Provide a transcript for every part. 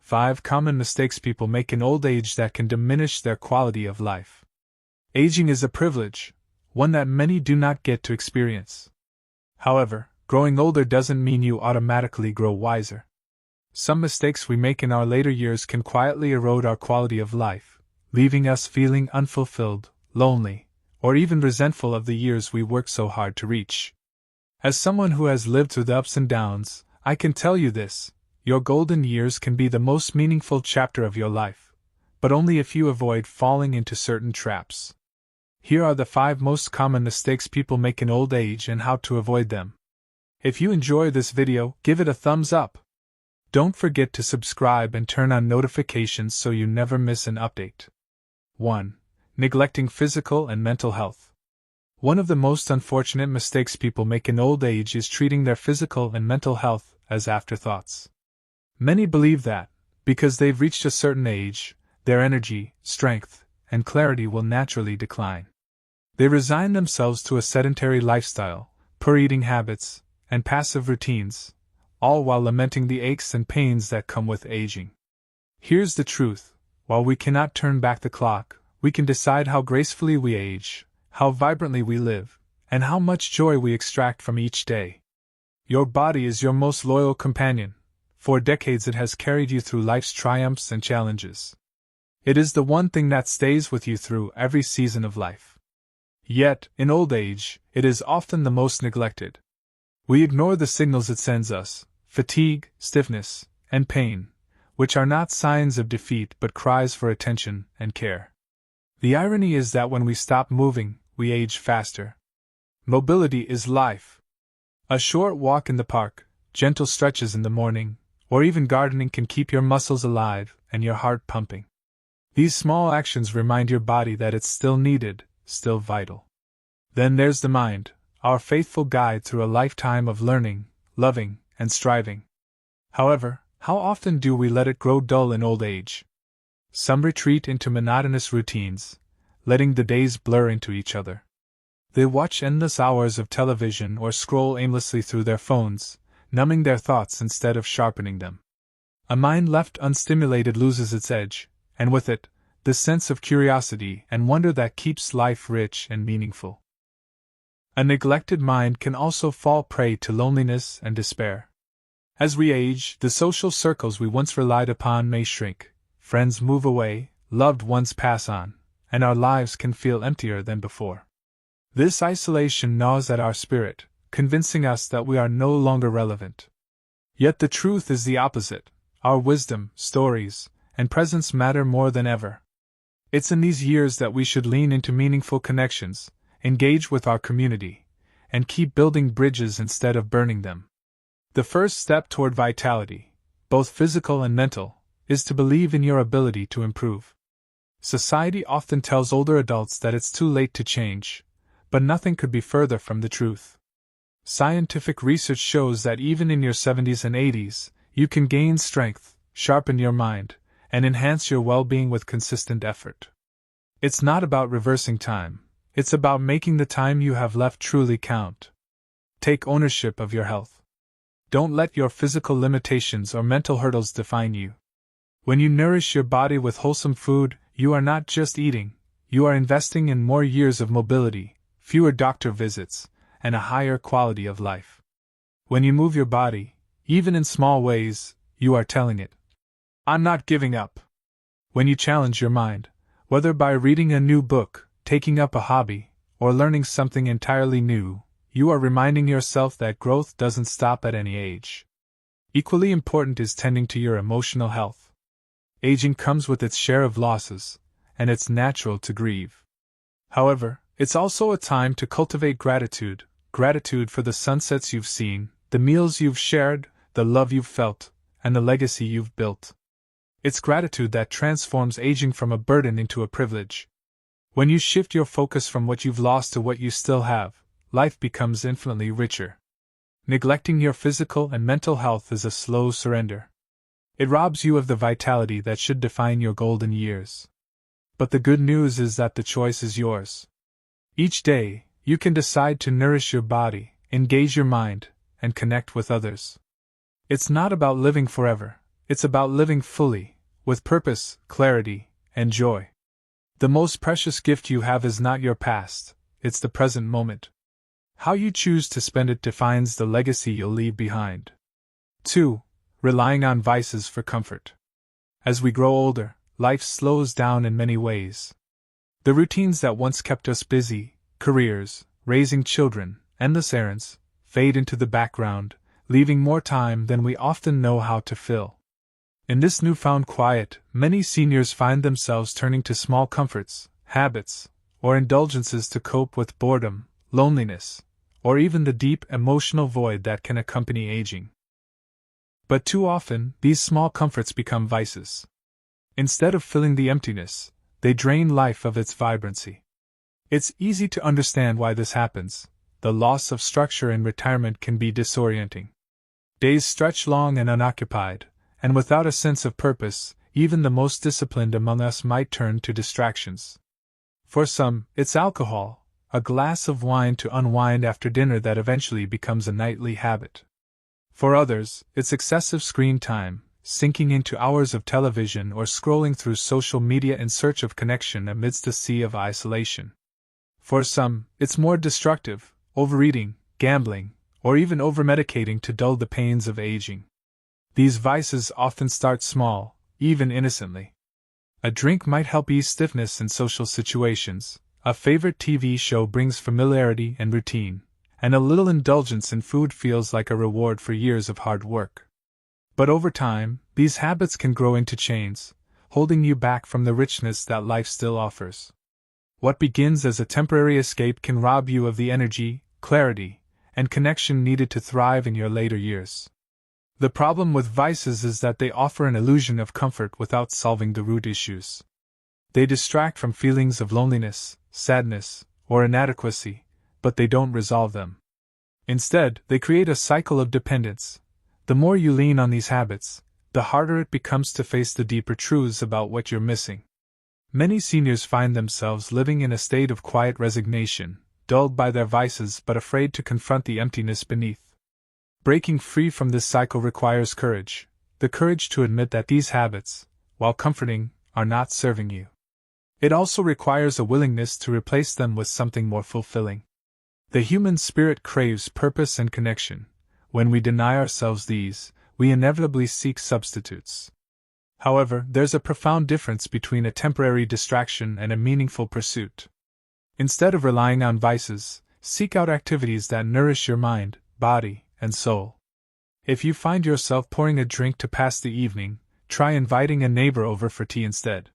5 common mistakes people make in old age that can diminish their quality of life. Aging is a privilege, one that many do not get to experience. However, growing older doesn't mean you automatically grow wiser. Some mistakes we make in our later years can quietly erode our quality of life, leaving us feeling unfulfilled, lonely, or even resentful of the years we worked so hard to reach. As someone who has lived through the ups and downs, I can tell you this: your golden years can be the most meaningful chapter of your life, but only if you avoid falling into certain traps. Here are the 5 most common mistakes people make in old age and how to avoid them. If you enjoy this video, give it a thumbs up. Don't forget to subscribe and turn on notifications so you never miss an update. 1. Neglecting physical and mental health. One of the most unfortunate mistakes people make in old age is treating their physical and mental health as afterthoughts. Many believe that, because they've reached a certain age, their energy, strength, and clarity will naturally decline. They resign themselves to a sedentary lifestyle, poor eating habits, and passive routines, all while lamenting the aches and pains that come with aging. Here's the truth: while we cannot turn back the clock, we can decide how gracefully we age, how vibrantly we live, and how much joy we extract from each day. Your body is your most loyal companion. For decades it has carried you through life's triumphs and challenges. It is the one thing that stays with you through every season of life. Yet, in old age, it is often the most neglected. We ignore the signals it sends us: fatigue, stiffness, and pain, which are not signs of defeat but cries for attention and care. The irony is that when we stop moving, we age faster. Mobility is life. A short walk in the park, gentle stretches in the morning, or even gardening can keep your muscles alive and your heart pumping. These small actions remind your body that it's still needed, still vital. Then there's the mind, our faithful guide through a lifetime of learning, loving, and striving. However, how often do we let it grow dull in old age? Some retreat into monotonous routines, letting the days blur into each other. They watch endless hours of television or scroll aimlessly through their phones, numbing their thoughts instead of sharpening them. A mind left unstimulated loses its edge, and with it, the sense of curiosity and wonder that keeps life rich and meaningful. A neglected mind can also fall prey to loneliness and despair. As we age, the social circles we once relied upon may shrink, friends move away, loved ones pass on, and our lives can feel emptier than before. This isolation gnaws at our spirit, convincing us that we are no longer relevant. Yet the truth is the opposite: our wisdom, stories, and presence matter more than ever. It's in these years that we should lean into meaningful connections, engage with our community, and keep building bridges instead of burning them. The first step toward vitality, both physical and mental, is to believe in your ability to improve. Society often tells older adults that it's too late to change, but nothing could be further from the truth. Scientific research shows that even in your 70s and 80s, you can gain strength, sharpen your mind, and enhance your well-being with consistent effort. It's not about reversing time, it's about making the time you have left truly count. Take ownership of your health. Don't let your physical limitations or mental hurdles define you. When you nourish your body with wholesome food, you are not just eating, you are investing in more years of mobility, fewer doctor visits, and a higher quality of life. When you move your body, even in small ways, you are telling it, "I'm not giving up." When you challenge your mind, whether by reading a new book, taking up a hobby, or learning something entirely new, you are reminding yourself that growth doesn't stop at any age. Equally important is tending to your emotional health. Aging comes with its share of losses, and it's natural to grieve. However, it's also a time to cultivate gratitude for the sunsets you've seen, the meals you've shared, the love you've felt, and the legacy you've built. It's gratitude that transforms aging from a burden into a privilege. When you shift your focus from what you've lost to what you still have, life becomes infinitely richer. Neglecting your physical and mental health is a slow surrender. It robs you of the vitality that should define your golden years. But the good news is that the choice is yours. Each day, you can decide to nourish your body, engage your mind, and connect with others. It's not about living forever, It's about living fully, with purpose, clarity, and joy. The most precious gift you have is not your past, it's the present moment. How you choose to spend it defines the legacy you'll leave behind. 2. Relying on vices for comfort. As we grow older, life slows down in many ways. The routines that once kept us busy, careers, raising children, endless errands, fade into the background, leaving more time than we often know how to fill. In this newfound quiet, many seniors find themselves turning to small comforts, habits, or indulgences to cope with boredom, loneliness, or even the deep emotional void that can accompany aging. But too often, these small comforts become vices. Instead of filling the emptiness, they drain life of its vibrancy. It's easy to understand why this happens. The loss of structure in retirement can be disorienting. Days stretch long and unoccupied, and without a sense of purpose, even the most disciplined among us might turn to distractions. For some, it's alcohol, a glass of wine to unwind after dinner that eventually becomes a nightly habit. For others, it's excessive screen time, sinking into hours of television or scrolling through social media in search of connection amidst a sea of isolation. For some, it's more destructive, overeating, gambling, or even overmedicating to dull the pains of aging. These vices often start small, even innocently. A drink might help ease stiffness in social situations, a favorite TV show brings familiarity and routine, and a little indulgence in food feels like a reward for years of hard work. But over time, these habits can grow into chains, holding you back from the richness that life still offers. What begins as a temporary escape can rob you of the energy, clarity, and connection needed to thrive in your later years. The problem with vices is that they offer an illusion of comfort without solving the root issues. They distract from feelings of loneliness, sadness, or inadequacy, but they don't resolve them. Instead, they create a cycle of dependence. The more you lean on these habits, the harder it becomes to face the deeper truths about what you're missing. Many seniors find themselves living in a state of quiet resignation, dulled by their vices but afraid to confront the emptiness beneath. Breaking free from this cycle requires courage, the courage to admit that these habits, while comforting, are not serving you. It also requires a willingness to replace them with something more fulfilling. The human spirit craves purpose and connection. When we deny ourselves these, we inevitably seek substitutes. However, there's a profound difference between a temporary distraction and a meaningful pursuit. Instead of relying on vices, seek out activities that nourish your mind, body, and soul. If you find yourself pouring a drink to pass the evening, try inviting a neighbor over for tea instead.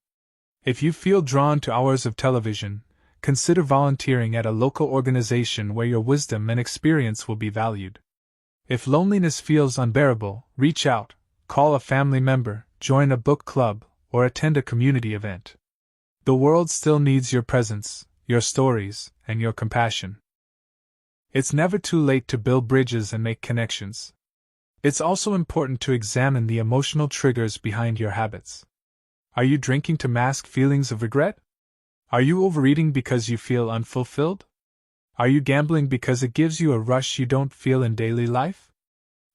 If you feel drawn to hours of television, consider volunteering at a local organization where your wisdom and experience will be valued. If loneliness feels unbearable, reach out, call a family member, join a book club, or attend a community event. The world still needs your presence, your stories, and your compassion. It's never too late to build bridges and make connections. It's also important to examine the emotional triggers behind your habits. Are you drinking to mask feelings of regret? Are you overeating because you feel unfulfilled? Are you gambling because it gives you a rush you don't feel in daily life?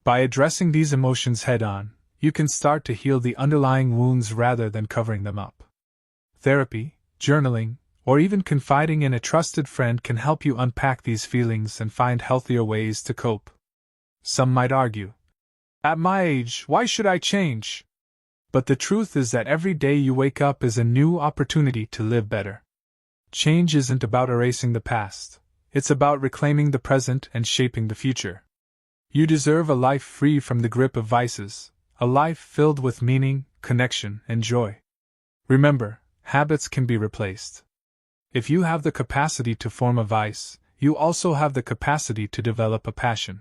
By addressing these emotions head-on, you can start to heal the underlying wounds rather than covering them up. Therapy, journaling, or even confiding in a trusted friend can help you unpack these feelings and find healthier ways to cope. Some might argue, "At my age, why should I change?" But the truth is that every day you wake up is a new opportunity to live better. Change isn't about erasing the past, it's about reclaiming the present and shaping the future. You deserve a life free from the grip of vices, a life filled with meaning, connection, and joy. Remember, habits can be replaced. If you have the capacity to form a vice, you also have the capacity to develop a passion.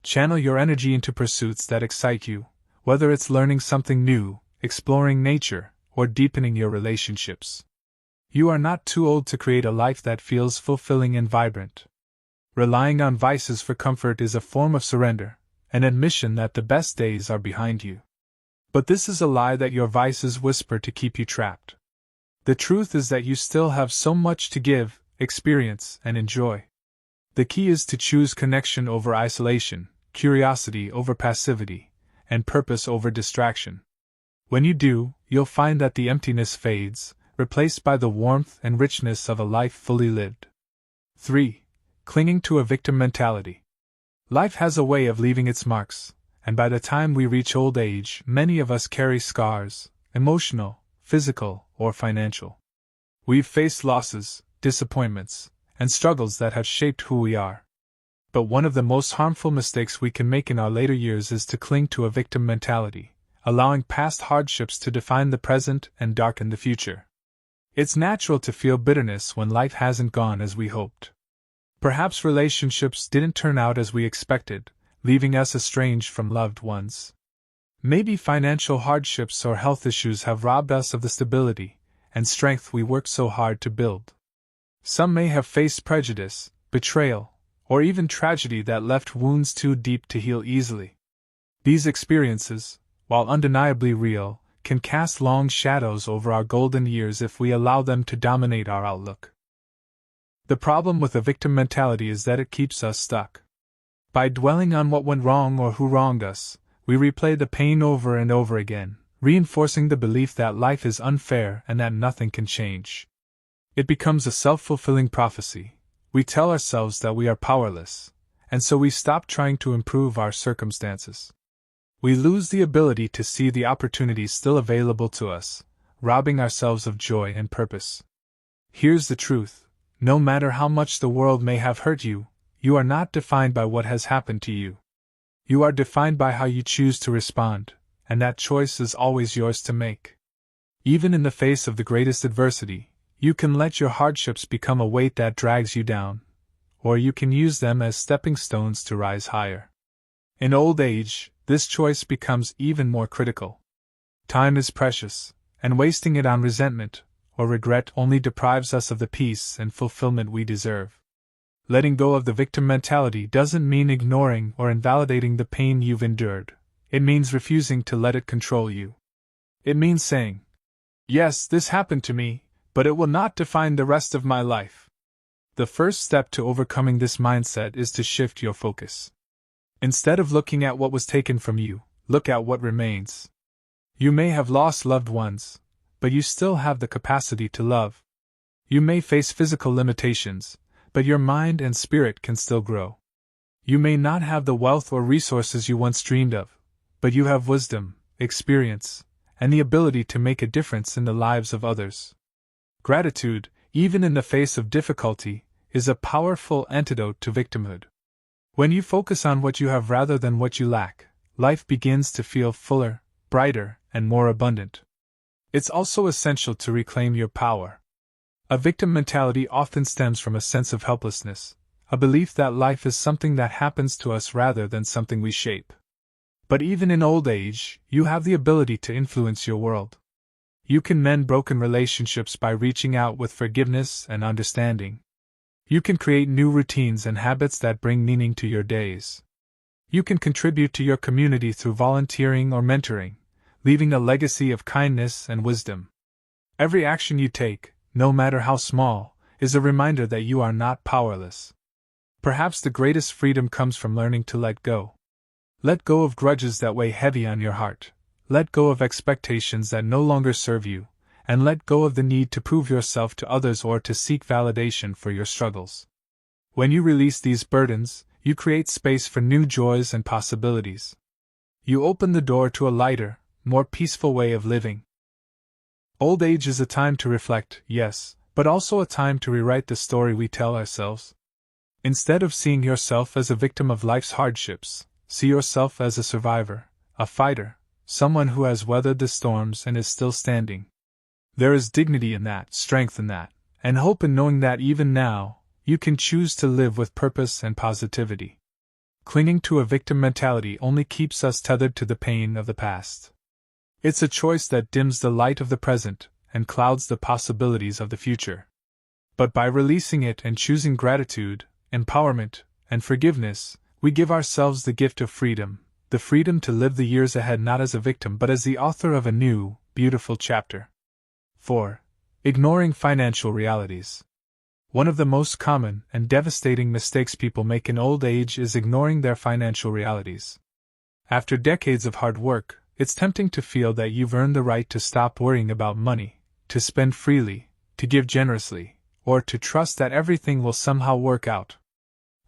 Channel your energy into pursuits that excite you, whether it's learning something new, exploring nature, or deepening your relationships. You are not too old to create a life that feels fulfilling and vibrant. Relying on vices for comfort is a form of surrender, an admission that the best days are behind you. But this is a lie that your vices whisper to keep you trapped. The truth is that you still have so much to give, experience, and enjoy. The key is to choose connection over isolation, curiosity over passivity, and purpose over distraction. When you do, you'll find that the emptiness fades, replaced by the warmth and richness of a life fully lived. 3. Clinging to a victim mentality. Life has a way of leaving its marks, and by the time we reach old age, many of us carry scars, emotional, physical, or financial. We've faced losses, disappointments, and struggles that have shaped who we are. But one of the most harmful mistakes we can make in our later years is to cling to a victim mentality, allowing past hardships to define the present and darken the future. It's natural to feel bitterness when life hasn't gone as we hoped. Perhaps relationships didn't turn out as we expected, leaving us estranged from loved ones. Maybe financial hardships or health issues have robbed us of the stability and strength we worked so hard to build. Some may have faced prejudice, betrayal, or even tragedy that left wounds too deep to heal easily. These experiences, while undeniably real, can cast long shadows over our golden years if we allow them to dominate our outlook. The problem with a victim mentality is that it keeps us stuck. By dwelling on what went wrong or who wronged us, we replay the pain over and over again, reinforcing the belief that life is unfair and that nothing can change. It becomes a self-fulfilling prophecy. We tell ourselves that we are powerless, and so we stop trying to improve our circumstances. We lose the ability to see the opportunities still available to us, robbing ourselves of joy and purpose. Here's the truth: no matter how much the world may have hurt you, you are not defined by what has happened to you. You are defined by how you choose to respond, and that choice is always yours to make. Even in the face of the greatest adversity, you can let your hardships become a weight that drags you down, or you can use them as stepping stones to rise higher. In old age, this choice becomes even more critical. Time is precious, and wasting it on resentment or regret only deprives us of the peace and fulfillment we deserve. Letting go of the victim mentality doesn't mean ignoring or invalidating the pain you've endured. It means refusing to let it control you. It means saying, "Yes, this happened to me, but it will not define the rest of my life." The first step to overcoming this mindset is to shift your focus. Instead of looking at what was taken from you, look at what remains. You may have lost loved ones, but you still have the capacity to love. You may face physical limitations, but your mind and spirit can still grow. You may not have the wealth or resources you once dreamed of, but you have wisdom, experience, and the ability to make a difference in the lives of others. Gratitude, even in the face of difficulty, is a powerful antidote to victimhood. When you focus on what you have rather than what you lack, life begins to feel fuller, brighter, and more abundant. It's also essential to reclaim your power. A victim mentality often stems from a sense of helplessness, a belief that life is something that happens to us rather than something we shape. But even in old age, you have the ability to influence your world. You can mend broken relationships by reaching out with forgiveness and understanding. You can create new routines and habits that bring meaning to your days. You can contribute to your community through volunteering or mentoring, leaving a legacy of kindness and wisdom. Every action you take, no matter how small, is a reminder that you are not powerless. Perhaps the greatest freedom comes from learning to let go. Let go of grudges that weigh heavy on your heart. Let go of expectations that no longer serve you, and let go of the need to prove yourself to others or to seek validation for your struggles. When you release these burdens, you create space for new joys and possibilities. You open the door to a lighter, more peaceful way of living. Old age is a time to reflect, yes, but also a time to rewrite the story we tell ourselves. Instead of seeing yourself as a victim of life's hardships, see yourself as a survivor, a fighter, someone who has weathered the storms and is still standing. There is dignity in that, strength in that, and hope in knowing that even now, you can choose to live with purpose and positivity. Clinging to a victim mentality only keeps us tethered to the pain of the past. It's a choice that dims the light of the present and clouds the possibilities of the future. But by releasing it and choosing gratitude, empowerment, and forgiveness, we give ourselves the gift of freedom, the freedom to live the years ahead not as a victim but as the author of a new, beautiful chapter. 4. Ignoring financial realities. One of the most common and devastating mistakes people make in old age is ignoring their financial realities. After decades of hard work, it's tempting to feel that you've earned the right to stop worrying about money, to spend freely, to give generously, or to trust that everything will somehow work out.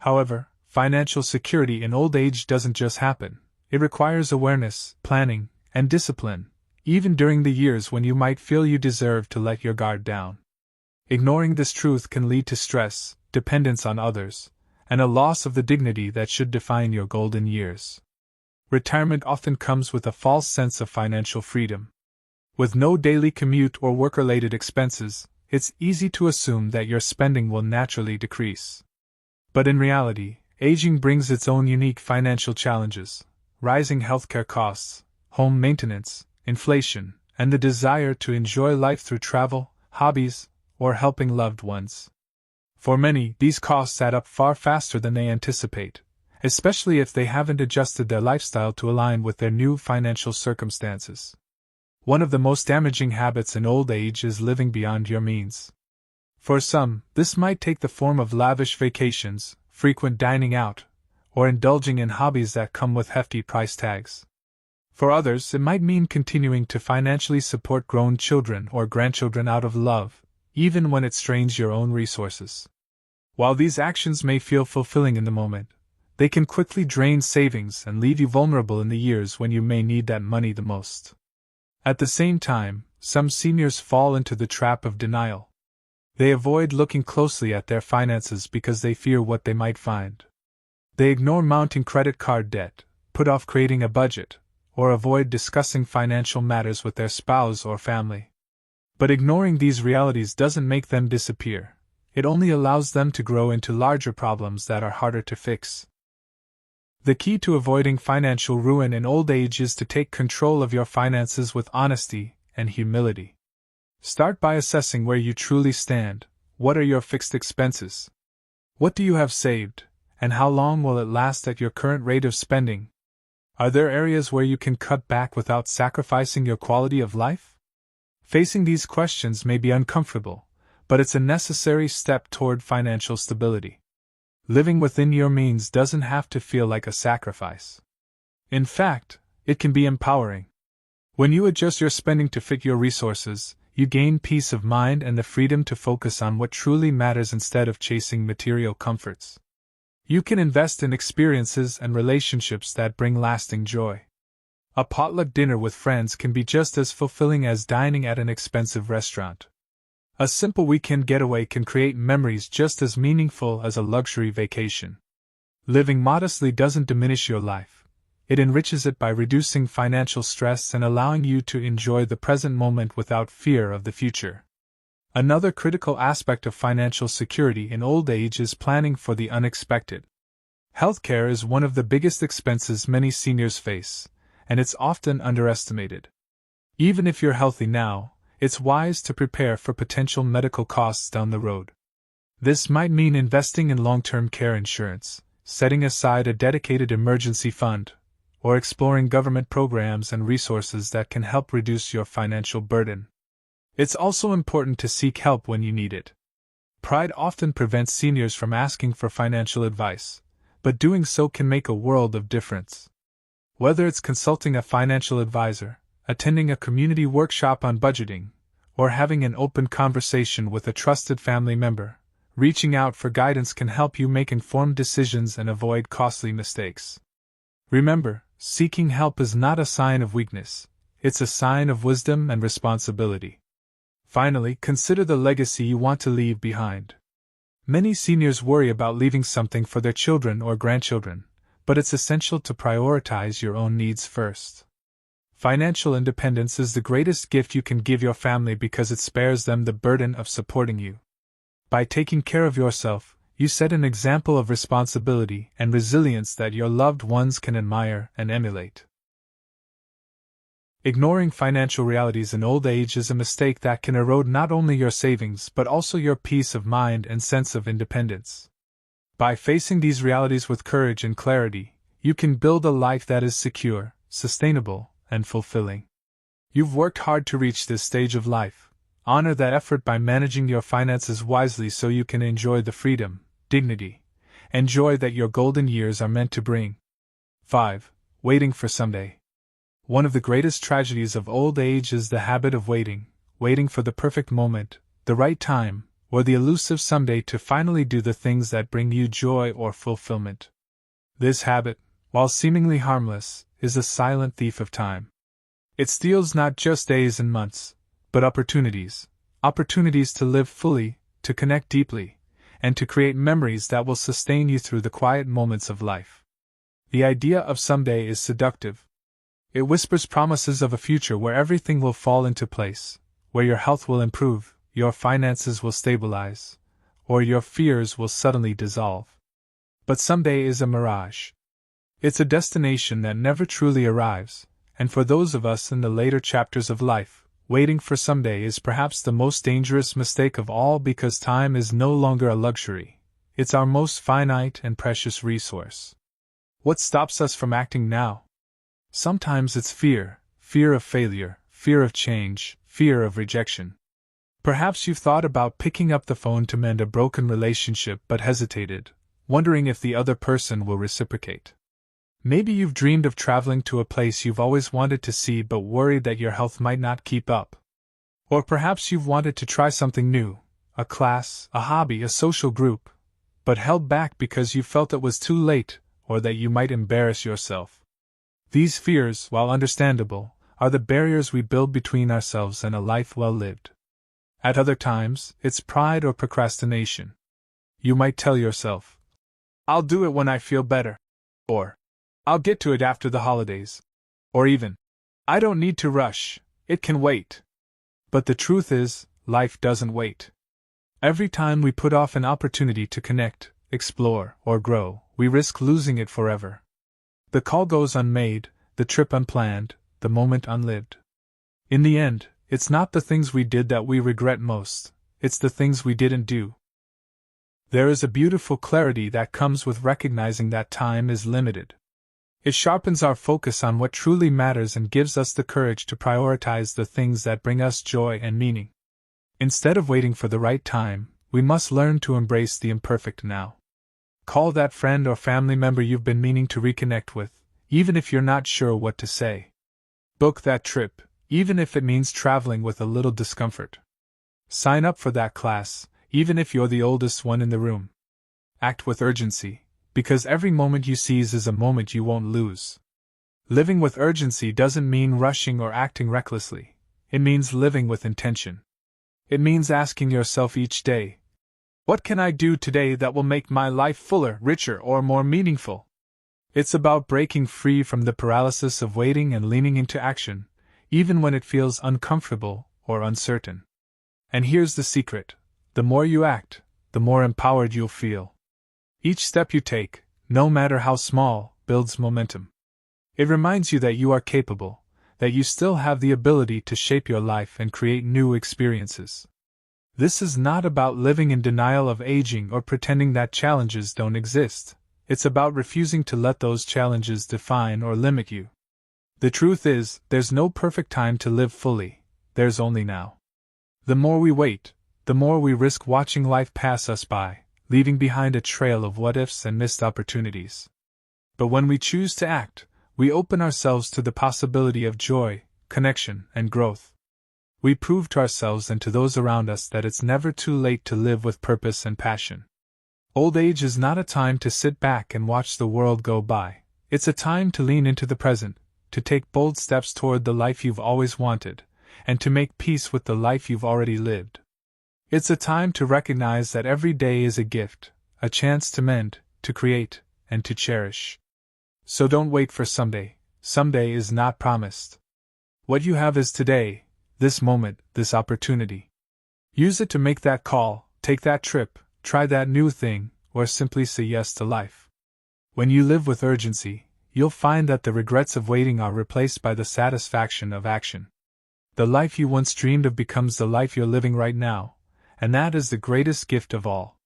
However, financial security in old age doesn't just happen. It requires awareness, planning, and discipline, even during the years when you might feel you deserve to let your guard down. Ignoring this truth can lead to stress, dependence on others, and a loss of the dignity that should define your golden years. Retirement often comes with a false sense of financial freedom. With no daily commute or work-related expenses, it's easy to assume that your spending will naturally decrease. But in reality, aging brings its own unique financial challenges: rising healthcare costs, home maintenance, inflation, and the desire to enjoy life through travel, hobbies, or helping loved ones. For many, these costs add up far faster than they anticipate, especially if they haven't adjusted their lifestyle to align with their new financial circumstances. One of the most damaging habits in old age is living beyond your means. For some, this might take the form of lavish vacations, frequent dining out, or indulging in hobbies that come with hefty price tags. For others, it might mean continuing to financially support grown children or grandchildren out of love, even when it strains your own resources. While these actions may feel fulfilling in the moment, they can quickly drain savings and leave you vulnerable in the years when you may need that money the most. At the same time, some seniors fall into the trap of denial. They avoid looking closely at their finances because they fear what they might find. They ignore mounting credit card debt, put off creating a budget, or avoid discussing financial matters with their spouse or family. But ignoring these realities doesn't make them disappear. It only allows them to grow into larger problems that are harder to fix. The key to avoiding financial ruin in old age is to take control of your finances with honesty and humility. Start by assessing where you truly stand. What are your fixed expenses? What do you have saved, and how long will it last at your current rate of spending? Are there areas where you can cut back without sacrificing your quality of life? Facing these questions may be uncomfortable, but it's a necessary step toward financial stability. Living within your means doesn't have to feel like a sacrifice. In fact, it can be empowering. When you adjust your spending to fit your resources, you gain peace of mind and the freedom to focus on what truly matters instead of chasing material comforts. You can invest in experiences and relationships that bring lasting joy. A potluck dinner with friends can be just as fulfilling as dining at an expensive restaurant. A simple weekend getaway can create memories just as meaningful as a luxury vacation. Living modestly doesn't diminish your life. It enriches it by reducing financial stress and allowing you to enjoy the present moment without fear of the future. Another critical aspect of financial security in old age is planning for the unexpected. Healthcare is one of the biggest expenses many seniors face, and it's often underestimated. Even if you're healthy now, it's wise to prepare for potential medical costs down the road. This might mean investing in long-term care insurance, setting aside a dedicated emergency fund, or exploring government programs and resources that can help reduce your financial burden. It's also important to seek help when you need it. Pride often prevents seniors from asking for financial advice, but doing so can make a world of difference. Whether it's consulting a financial advisor, attending a community workshop on budgeting, or having an open conversation with a trusted family member, reaching out for guidance can help you make informed decisions and avoid costly mistakes. Remember, seeking help is not a sign of weakness, it's a sign of wisdom and responsibility. Finally, consider the legacy you want to leave behind. Many seniors worry about leaving something for their children or grandchildren, but it's essential to prioritize your own needs first. Financial independence is the greatest gift you can give your family because it spares them the burden of supporting you. By taking care of yourself, you set an example of responsibility and resilience that your loved ones can admire and emulate. Ignoring financial realities in old age is a mistake that can erode not only your savings but also your peace of mind and sense of independence. By facing these realities with courage and clarity, you can build a life that is secure, sustainable, and fulfilling. You've worked hard to reach this stage of life. Honor that effort by managing your finances wisely so you can enjoy the freedom, dignity, and joy that your golden years are meant to bring. 5. waiting for someday. One of the greatest tragedies of old age is the habit of waiting for the perfect moment, the right time, or the elusive someday to finally do the things that bring you joy or fulfillment. This habit, while seemingly harmless, is a silent thief of time. It steals not just days and months, but opportunities to live fully, to connect deeply, and to create memories that will sustain you through the quiet moments of life. The idea of someday is seductive. It whispers promises of a future where everything will fall into place, where your health will improve, your finances will stabilize, or your fears will suddenly dissolve. But someday is a mirage. It's a destination that never truly arrives, and for those of us in the later chapters of life, waiting for someday is perhaps the most dangerous mistake of all because time is no longer a luxury. It's our most finite and precious resource. What stops us from acting now? Sometimes it's fear of failure, fear of change, fear of rejection. Perhaps you've thought about picking up the phone to mend a broken relationship but hesitated, wondering if the other person will reciprocate. Maybe you've dreamed of traveling to a place you've always wanted to see but worried that your health might not keep up. Or perhaps you've wanted to try something new, a class, a hobby, a social group, but held back because you felt it was too late or that you might embarrass yourself. These fears, while understandable, are the barriers we build between ourselves and a life well lived. At other times, it's pride or procrastination. You might tell yourself, "I'll do it when I feel better," or "I'll get to it after the holidays," or even, "I don't need to rush, it can wait." But the truth is, life doesn't wait. Every time we put off an opportunity to connect, explore, or grow, we risk losing it forever. The call goes unmade, the trip unplanned, the moment unlived. In the end, it's not the things we did that we regret most, it's the things we didn't do. There is a beautiful clarity that comes with recognizing that time is limited. It sharpens our focus on what truly matters and gives us the courage to prioritize the things that bring us joy and meaning. Instead of waiting for the right time, we must learn to embrace the imperfect now. Call that friend or family member you've been meaning to reconnect with, even if you're not sure what to say. Book that trip, even if it means traveling with a little discomfort. Sign up for that class, even if you're the oldest one in the room. Act with urgency, because every moment you seize is a moment you won't lose. Living with urgency doesn't mean rushing or acting recklessly. It means living with intention. It means asking yourself each day, what can I do today that will make my life fuller, richer, or more meaningful? It's about breaking free from the paralysis of waiting and leaning into action, even when it feels uncomfortable or uncertain. And here's the secret: the more you act, the more empowered you'll feel. Each step you take, no matter how small, builds momentum. It reminds you that you are capable, that you still have the ability to shape your life and create new experiences. This is not about living in denial of aging or pretending that challenges don't exist. It's about refusing to let those challenges define or limit you. The truth is, there's no perfect time to live fully, there's only now. The more we wait, the more we risk watching life pass us by, leaving behind a trail of what-ifs and missed opportunities. But when we choose to act, we open ourselves to the possibility of joy, connection, and growth. We prove to ourselves and to those around us that it's never too late to live with purpose and passion. Old age is not a time to sit back and watch the world go by. It's a time to lean into the present, to take bold steps toward the life you've always wanted, and to make peace with the life you've already lived. It's a time to recognize that every day is a gift, a chance to mend, to create, and to cherish. So don't wait for someday. Someday is not promised. What you have is today, this moment, this opportunity. Use it to make that call, take that trip, try that new thing, or simply say yes to life. When you live with urgency, you'll find that the regrets of waiting are replaced by the satisfaction of action. The life you once dreamed of becomes the life you're living right now, and that is the greatest gift of all.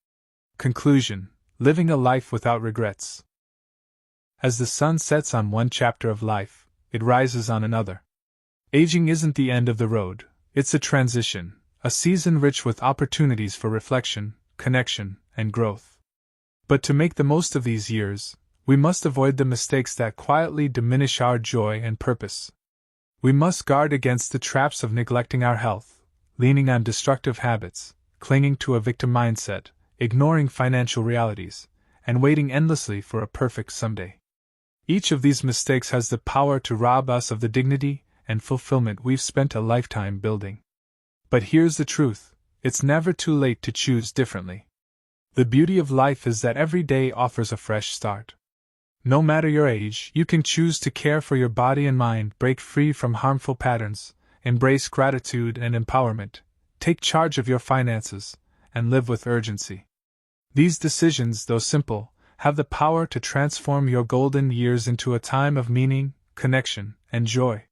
Conclusion: living a life without regrets. As the sun sets on one chapter of life, it rises on another. Aging isn't the end of the road, it's a transition, a season rich with opportunities for reflection, connection, and growth. But to make the most of these years, We must avoid the mistakes that quietly diminish our joy and purpose. We must guard against the traps of neglecting our health, leaning on destructive habits, clinging to a victim mindset, ignoring financial realities, and waiting endlessly for a perfect someday. Each of these mistakes has the power to rob us of the dignity and fulfillment we've spent a lifetime building. But here's the truth: it's never too late to choose differently. The beauty of life is that every day offers a fresh start. No matter your age, you can choose to care for your body and mind, break free from harmful patterns, embrace gratitude and empowerment, take charge of your finances, and live with urgency. These decisions, though simple, have the power to transform your golden years into a time of meaning, connection, and joy.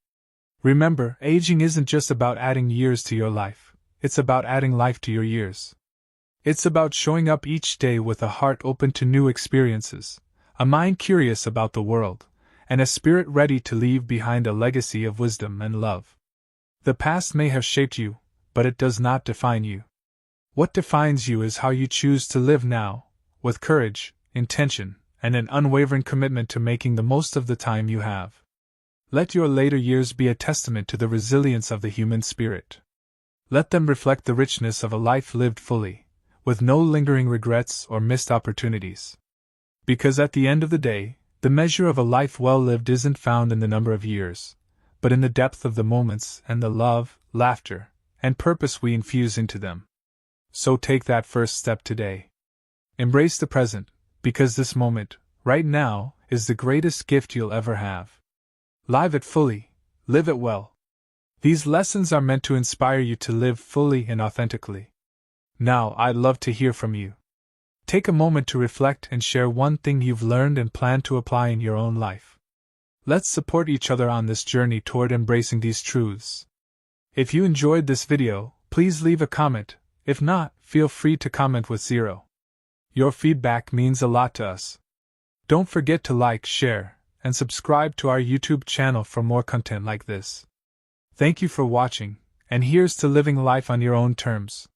Remember, aging isn't just about adding years to your life, it's about adding life to your years. It's about showing up each day with a heart open to new experiences, a mind curious about the world, and a spirit ready to leave behind a legacy of wisdom and love. The past may have shaped you, but it does not define you. What defines you is how you choose to live now, with courage, intention, and an unwavering commitment to making the most of the time you have. Let your later years be a testament to the resilience of the human spirit. Let them reflect the richness of a life lived fully, with no lingering regrets or missed opportunities. Because at the end of the day, the measure of a life well lived isn't found in the number of years, but in the depth of the moments and the love, laughter, and purpose we infuse into them. So take that first step today. Embrace the present, because this moment, right now, is the greatest gift you'll ever have. Live it fully, live it well. These lessons are meant to inspire you to live fully and authentically. Now, I'd love to hear from you. Take a moment to reflect and share one thing you've learned and plan to apply in your own life. Let's support each other on this journey toward embracing these truths. If you enjoyed this video, please leave a comment. If not, feel free to comment with 0. Your feedback means a lot to us. Don't forget to like, share, and subscribe to our YouTube channel for more content like this. Thank you for watching, and here's to living life on your own terms.